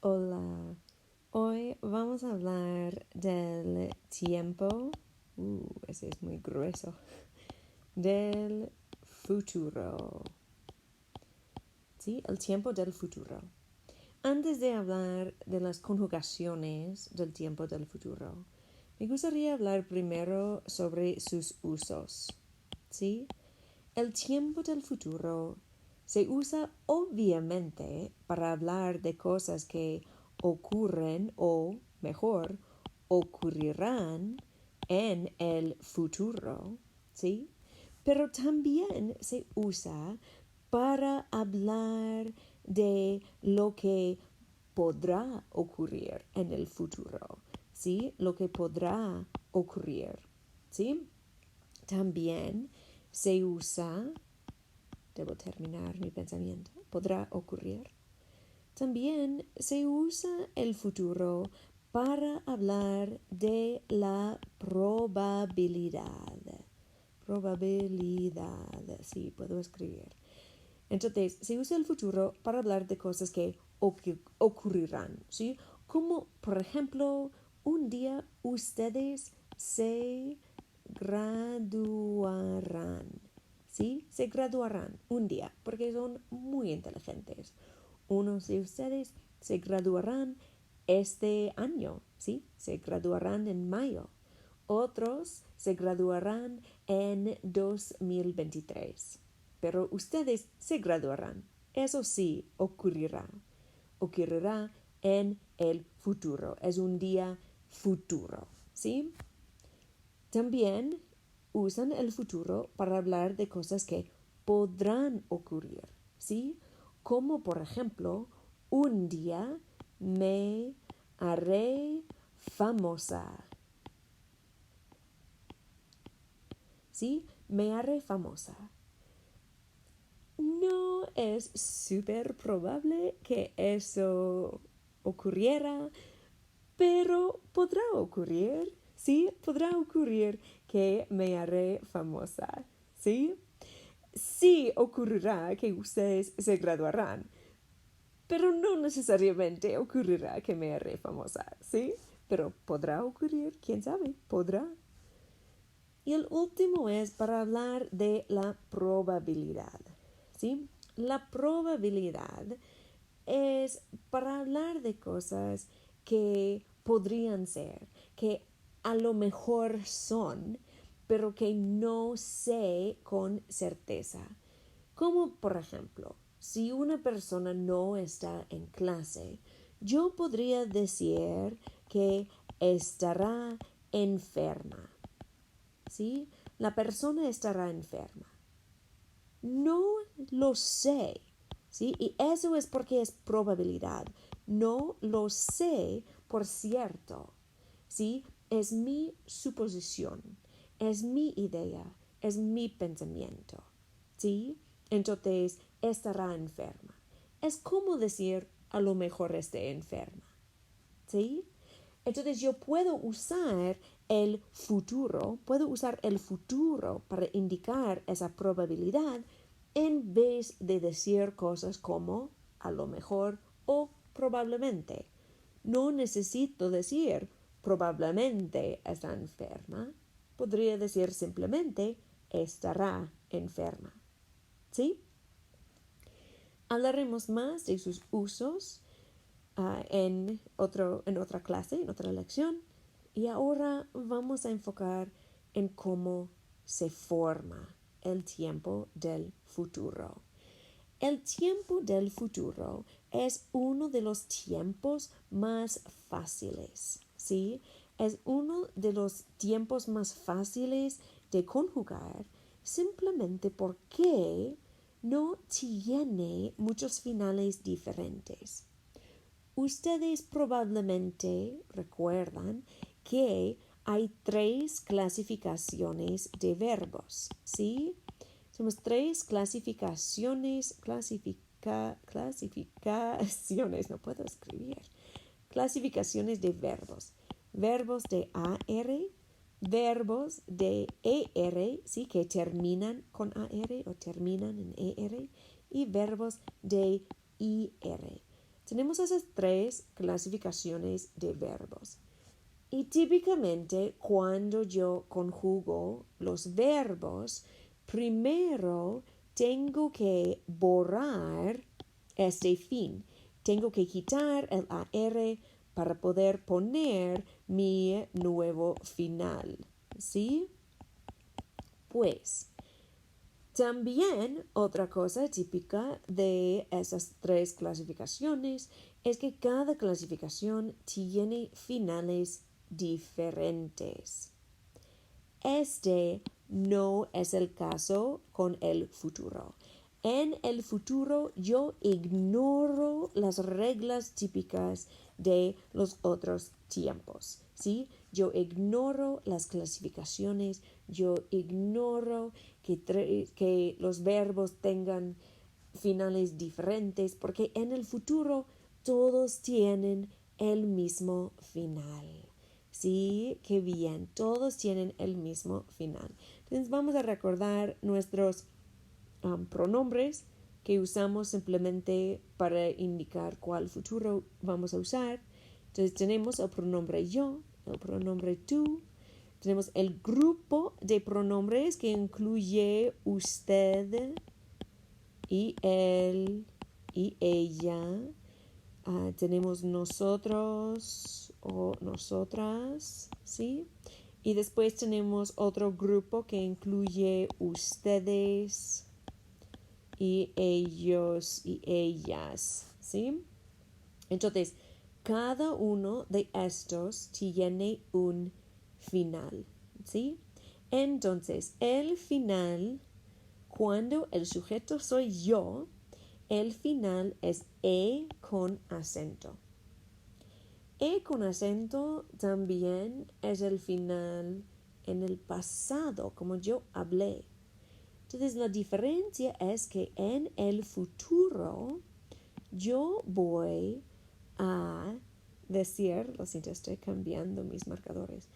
Hola, hoy vamos a hablar del tiempo, ese es muy grueso, del futuro. ¿Sí? El tiempo del futuro. Antes de hablar de las conjugaciones del tiempo del futuro, me gustaría hablar primero sobre sus usos. ¿Sí? El tiempo del futuro se usa obviamente para hablar de cosas que ocurren o, mejor, ocurrirán en el futuro, ¿sí? Pero también se usa para hablar de lo que podrá ocurrir en el futuro, ¿sí? Lo que podrá ocurrir, ¿sí? También se usa, debo terminar mi pensamiento, podrá ocurrir. También se usa el futuro para hablar de la probabilidad. Probabilidad, sí, puedo escribir. Entonces, se usa el futuro para hablar de cosas que ocurrirán, ¿sí? Como, por ejemplo, un día ustedes se graduarán, ¿sí? Se graduarán un día, porque son muy inteligentes. Unos de ustedes se graduarán este año, ¿sí? Se graduarán en mayo. Otros se graduarán en 2023. Pero ustedes se graduarán. Eso sí ocurrirá. Ocurrirá en el futuro. Es un día futuro, ¿sí? También usan el futuro para hablar de cosas que podrán ocurrir, ¿sí? Como por ejemplo, un día me haré famosa, ¿sí? Me haré famosa. No es súper probable que eso ocurriera, pero podrá ocurrir, ¿sí? Podrá ocurrir que me haré famosa, ¿sí? Sí ocurrirá que ustedes se graduarán, pero no necesariamente ocurrirá que me haré famosa, ¿sí? Pero podrá ocurrir, quién sabe, podrá. Y el último es para hablar de la probabilidad, ¿sí? La probabilidad es para hablar de cosas que podrían ser, que a lo mejor son, pero que no sé con certeza. Como por ejemplo, si una persona no está en clase, yo podría decir que estará enferma, ¿sí? La persona estará enferma. No lo sé, ¿sí? Y eso es porque es probabilidad. No lo sé por cierto, ¿sí? Es mi suposición, es mi idea, es mi pensamiento, ¿sí? Entonces, estará enferma. Es como decir, a lo mejor esté enferma, ¿sí? Entonces yo puedo usar el futuro para indicar esa probabilidad en vez de decir cosas como a lo mejor o probablemente. No necesito decir probablemente está enferma. Podría decir simplemente estará enferma. ¿Sí? Hablaremos más de sus usos en otra clase, en otra lección. Y ahora vamos a enfocar en cómo se forma el tiempo del futuro. El tiempo del futuro es uno de los tiempos más fáciles, ¿sí? Es uno de los tiempos más fáciles de conjugar simplemente porque no tiene muchos finales diferentes. Ustedes probablemente recuerdan que hay 3 clasificaciones de verbos, ¿sí? Somos 3 clasificaciones, no puedo escribir, clasificaciones de verbos. Verbos de AR, verbos de ER, ¿sí? Que terminan con AR o terminan en ER, y verbos de IR. tenemos esas tres clasificaciones de verbos. Y típicamente cuando yo conjugo los verbos, primero tengo que borrar este fin. Tengo que quitar el AR para poder poner mi nuevo final. ¿Sí? Pues, también otra cosa típica de esas tres clasificaciones es que cada clasificación tiene finales diferentes. Este no es el caso con el futuro. En el futuro yo ignoro las reglas típicas de los otros tiempos, ¿sí? Yo ignoro las clasificaciones, yo ignoro que los verbos tengan finales diferentes, porque en el futuro todos tienen el mismo final. Sí, qué bien, todos tienen el mismo final. Entonces vamos a recordar nuestros pronombres que usamos simplemente para indicar cuál futuro vamos a usar. Entonces tenemos el pronombre yo, el pronombre tú, tenemos el grupo de pronombres que incluye usted y él y ella. Tenemos nosotros o nosotras, ¿sí? Y después tenemos otro grupo que incluye ustedes y ellos y ellas, ¿sí? Entonces, cada uno de estos tiene un final, ¿sí? Entonces, el final, cuando el sujeto soy yo, el final es E con acento. E con acento también es el final en el pasado, como yo hablé. Entonces, la diferencia es que en el futuro yo voy a decir, lo siento, estoy cambiando mis marcadores.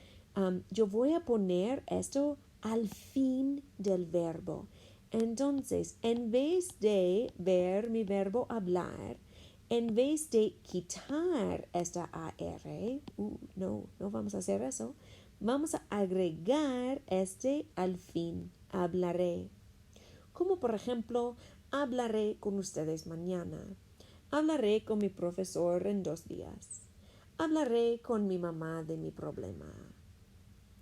Yo voy a poner esto al fin del verbo. Entonces, en vez de ver mi verbo hablar, en vez de quitar esta AR, no vamos a hacer eso, vamos a agregar este al fin, hablaré. Como por ejemplo, hablaré con ustedes mañana. Hablaré con mi profesor en 2 días. Hablaré con mi mamá de mi problema.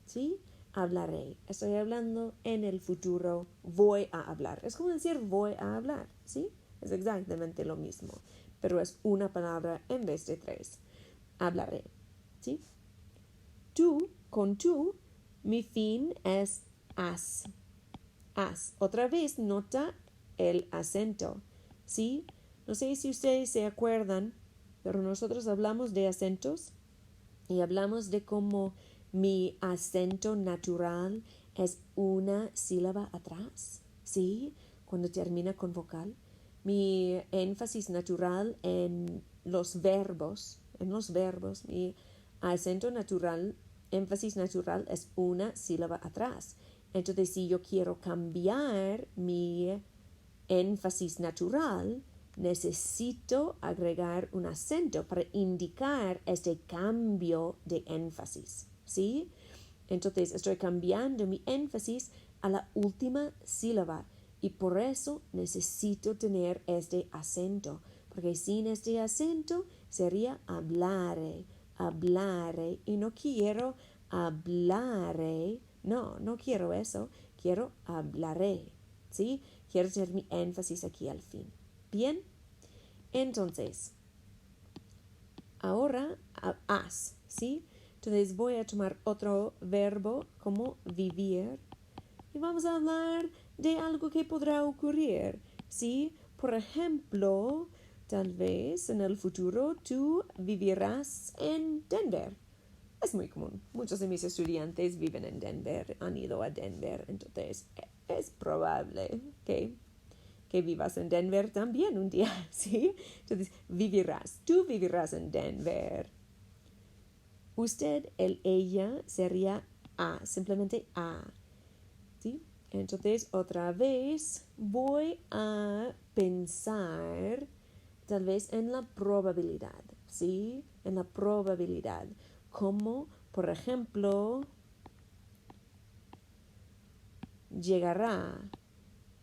¿Sí? Hablaré. Estoy hablando en el futuro. Voy a hablar. Es como decir voy a hablar. ¿Sí? Es exactamente lo mismo. Pero es una palabra en vez de 3. Hablaré. ¿Sí? Tú, con tú, mi fin es has. Has. Otra vez nota el acento. ¿Sí? No sé si ustedes se acuerdan, pero nosotros hablamos de acentos y hablamos de cómo mi acento natural es una sílaba atrás, ¿sí? Cuando termina con vocal. Mi énfasis natural en los verbos, mi acento natural, énfasis natural es una sílaba atrás. Entonces, si yo quiero cambiar mi énfasis natural, necesito agregar un acento para indicar este cambio de énfasis, ¿sí? Entonces estoy cambiando mi énfasis a la última sílaba y por eso necesito tener este acento, porque sin este acento sería hablare, hablare, y no quiero hablare, no quiero eso, quiero hablaré, ¿sí? Quiero tener mi énfasis aquí al fin. Bien, entonces, ahora has, ¿sí? Entonces voy a tomar otro verbo como vivir y vamos a hablar de algo que podrá ocurrir, ¿sí? Por ejemplo, tal vez en el futuro tú vivirás en Denver. Es muy común. Muchos de mis estudiantes viven en Denver, han ido a Denver, entonces es probable que vivas en Denver también un día, ¿sí? Entonces, tú vivirás en Denver. Usted, el, ella sería a, simplemente a, ¿sí? Entonces, otra vez voy a pensar tal vez en la probabilidad, ¿sí? En la probabilidad. Como, por ejemplo, llegará,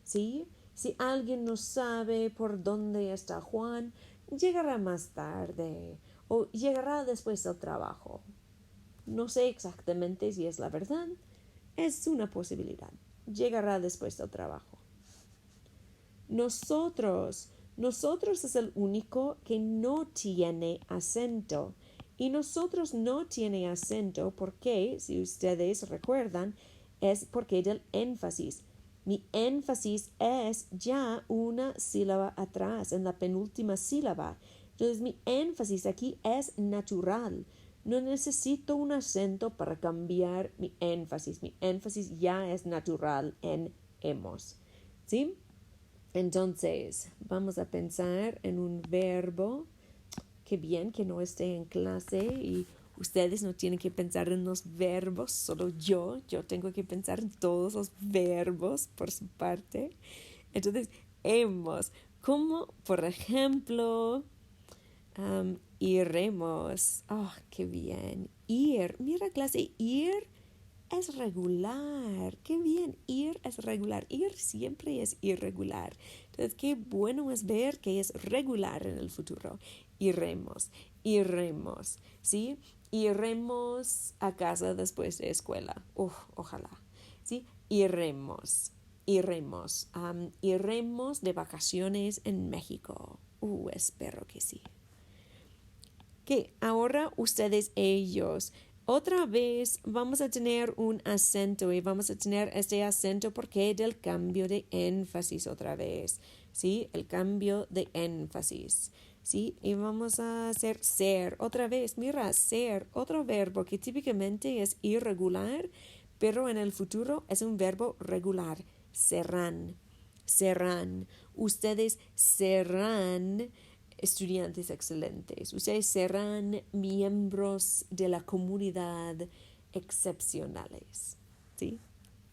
¿sí? Si alguien no sabe por dónde está Juan, llegará más tarde o llegará después del trabajo. No sé exactamente si es la verdad, es una posibilidad. Llegará después del trabajo. Nosotros es el único que no tiene acento. Y nosotros no tiene acento porque, si ustedes recuerdan, es porque del énfasis. Mi énfasis es ya una sílaba atrás, en la penúltima sílaba. Entonces mi énfasis aquí es natural. No necesito un acento para cambiar mi énfasis. Mi énfasis ya es natural en hemos. ¿Sí? Entonces, vamos a pensar en un verbo. Qué bien que no esté en clase y ustedes no tienen que pensar en los verbos, solo yo. Yo tengo que pensar en todos los verbos por su parte. Entonces, hemos, como por ejemplo, iremos. Oh, qué bien. Ir, mira clase, ir es regular. Qué bien, ir es regular. Ir siempre es irregular. Entonces, qué bueno es ver que es regular en el futuro. Iremos, ¿sí? Iremos a casa después de escuela. Ojalá, ¿sí? Iremos de vacaciones en México. Espero que sí. Que ahora ustedes, ellos. Otra vez vamos a tener un acento y vamos a tener este acento porque del cambio de énfasis otra vez, ¿sí? El cambio de énfasis, ¿sí? Y vamos a hacer ser otra vez. Mira, ser, otro verbo que típicamente es irregular, pero en el futuro es un verbo regular. Serán. Ustedes serán estudiantes excelentes. Ustedes serán miembros de la comunidad excepcionales. ¿Sí?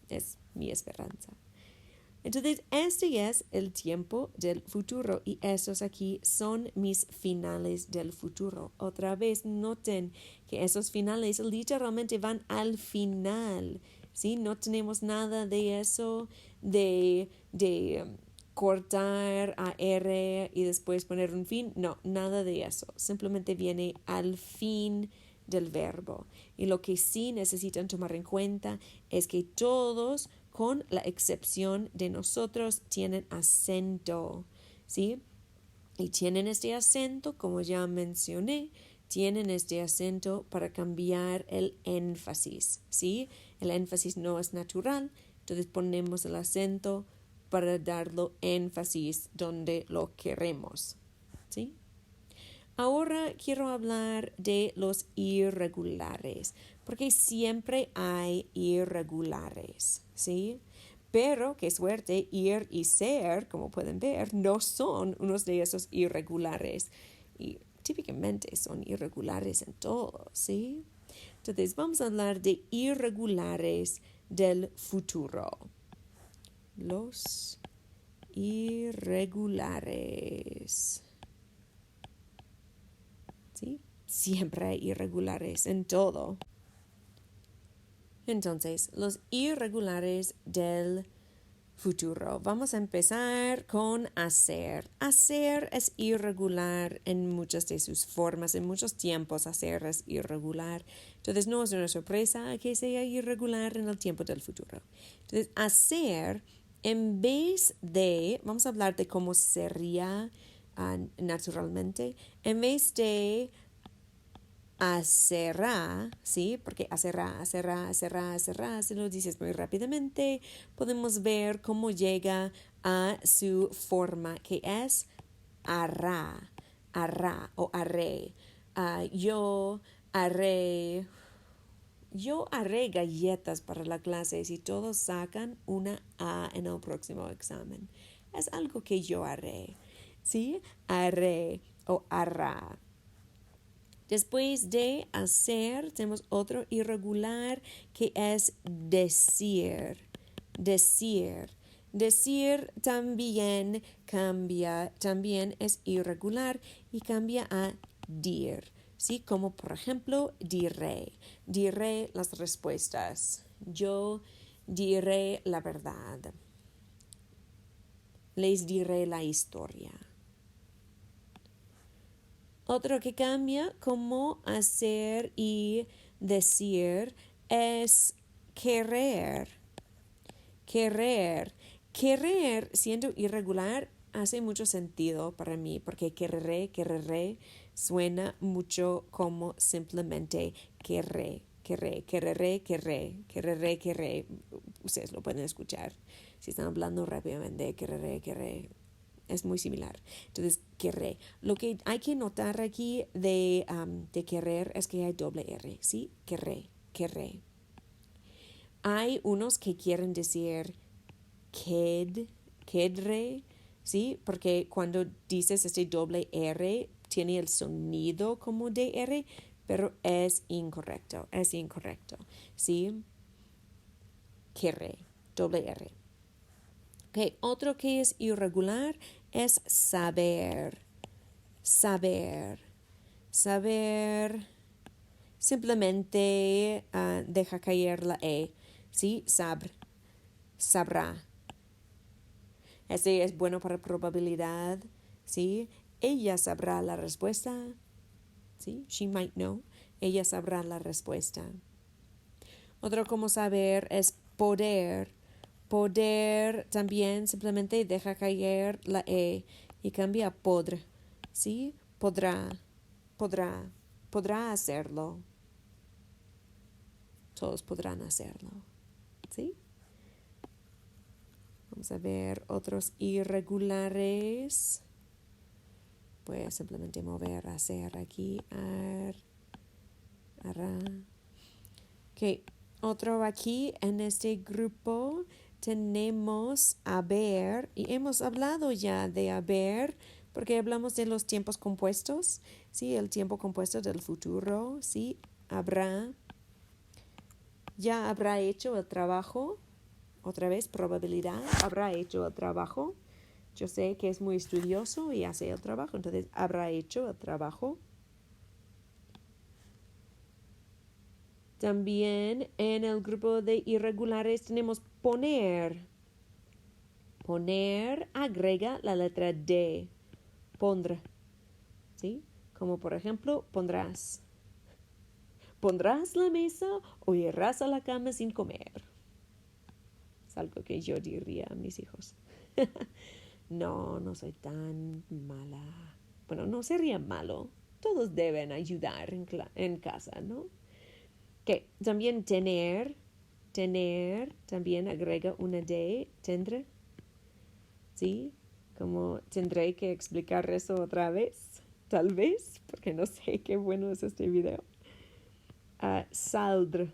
Es mi esperanza. Entonces, este es el tiempo del futuro y esos aquí son mis finales del futuro. Otra vez, noten que esos finales literalmente van al final. ¿Sí? No tenemos nada de eso de cortar a R y después poner un fin. No, nada de eso. Simplemente viene al fin del verbo. Y lo que sí necesitan tomar en cuenta es que todos, con la excepción de nosotros, tienen acento, ¿sí? Y tienen este acento, como ya mencioné, tienen este acento para cambiar el énfasis, ¿sí? El énfasis no es natural, entonces ponemos el acento para darlo énfasis donde lo queremos, ¿sí? Ahora quiero hablar de los irregulares, porque siempre hay irregulares, ¿sí? Pero, qué suerte, ir y ser, como pueden ver, no son unos de esos irregulares. Y típicamente son irregulares en todo, ¿sí? Entonces, vamos a hablar de irregulares del futuro. Los irregulares. ¿Sí? Siempre hay irregulares en todo. Entonces, los irregulares del futuro. Vamos a empezar con hacer. Hacer es irregular en muchas de sus formas, en muchos tiempos hacer es irregular. Entonces, no es una sorpresa que sea irregular en el tiempo del futuro. Entonces, hacer, en vez de, vamos a hablar de cómo sería naturalmente, en vez de hacerá, ¿sí? Porque hacerá, si lo dices muy rápidamente, podemos ver cómo llega a su forma, que es hará o haré. Yo haré galletas para la clase si todos sacan una A en el próximo examen. Es algo que yo haré, ¿sí? Haré o hará. Después de hacer, tenemos otro irregular que es decir. Decir. Decir también cambia, también es irregular y cambia a dir, ¿sí? Como por ejemplo, diré. Diré las respuestas. Yo diré la verdad. Les diré la historia. Otro que cambia como hacer y decir es querer. Querer. Querer, siendo irregular, hace mucho sentido para mí, porque querré, suena mucho como simplemente querré. Ustedes lo pueden escuchar. Si están hablando rápidamente, querré. Es muy similar. Entonces, querré. Lo que hay que notar aquí de querer es que hay doble R, ¿sí? Querré. Hay unos que quieren decir quedre, ¿sí? Porque cuando dices este doble R, tiene el sonido como de R, pero es incorrecto, ¿sí? Querré, doble R. Okay. Otro que es irregular es saber. Saber simplemente deja caer la E, ¿sí? Sabrá. Ese es bueno para probabilidad, ¿sí? Ella sabrá la respuesta, ¿sí? She might know. Ella sabrá la respuesta. Otro como saber es poder. Poder también simplemente deja caer la E y cambia a podr, ¿sí? Podrá hacerlo. Todos podrán hacerlo, ¿sí? Vamos a ver otros irregulares. Voy a simplemente mover, hacer aquí, hará. Ok, otro aquí en este grupo tenemos haber, y hemos hablado ya de haber, porque hablamos de los tiempos compuestos, ¿sí? El tiempo compuesto del futuro, ¿sí? Habrá, ya habrá hecho el trabajo, otra vez probabilidad, habrá hecho el trabajo. Yo sé que es muy estudioso y hace el trabajo, entonces habrá hecho el trabajo. También en el grupo de irregulares tenemos poner. Poner agrega la letra D. Pondrá. ¿Sí? Como por ejemplo, pondrás. ¿Pondrás la mesa o irás a la cama sin comer? Es algo que yo diría a mis hijos. No soy tan mala. Bueno, no sería malo. Todos deben ayudar en casa, ¿no? Que también tener, también agrega una D, tendré, ¿sí? Como tendré que explicar eso otra vez, tal vez, porque no sé qué bueno es este video. Saldr,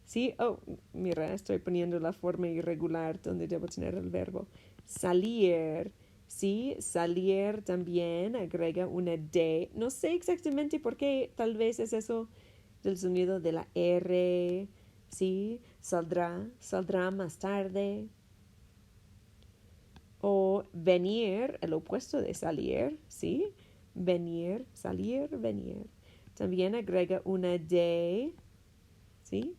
¿sí? Oh, mira, estoy poniendo la forma irregular donde debo tener el verbo. Salir, ¿sí? Salir también agrega una D. No sé exactamente por qué, tal vez es eso del sonido de la R, ¿sí? Saldrá más tarde. O venir, el opuesto de salir, ¿sí? Venir, salir, venir. También agrega una D, ¿sí?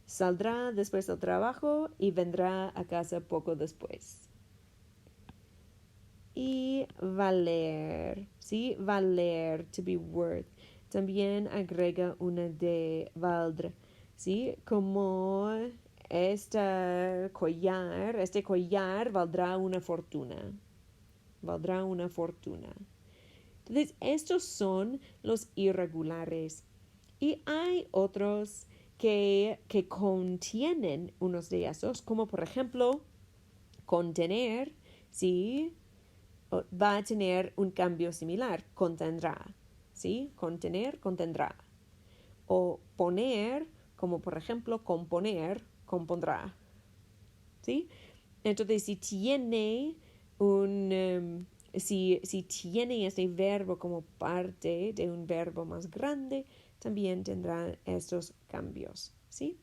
Saldrá después del trabajo y vendrá a casa poco después. Y valer, ¿sí? Valer, to be worth. También agrega una de valdr, ¿sí? Como este collar valdrá una fortuna. Valdrá una fortuna. Entonces, estos son los irregulares. Y hay otros que contienen unos de esos, como por ejemplo, contener, ¿sí? Va a tener un cambio similar, contendrá, ¿sí? Contener, contendrá. O poner, como por ejemplo, componer, compondrá, ¿sí? Entonces, si tiene si tiene este verbo como parte de un verbo más grande, también tendrá estos cambios, ¿sí?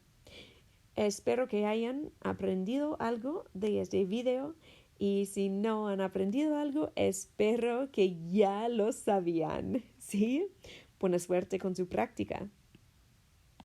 Espero que hayan aprendido algo de este video y si no han aprendido algo, espero que ya lo sabían, ¿sí? Buena suerte con su práctica.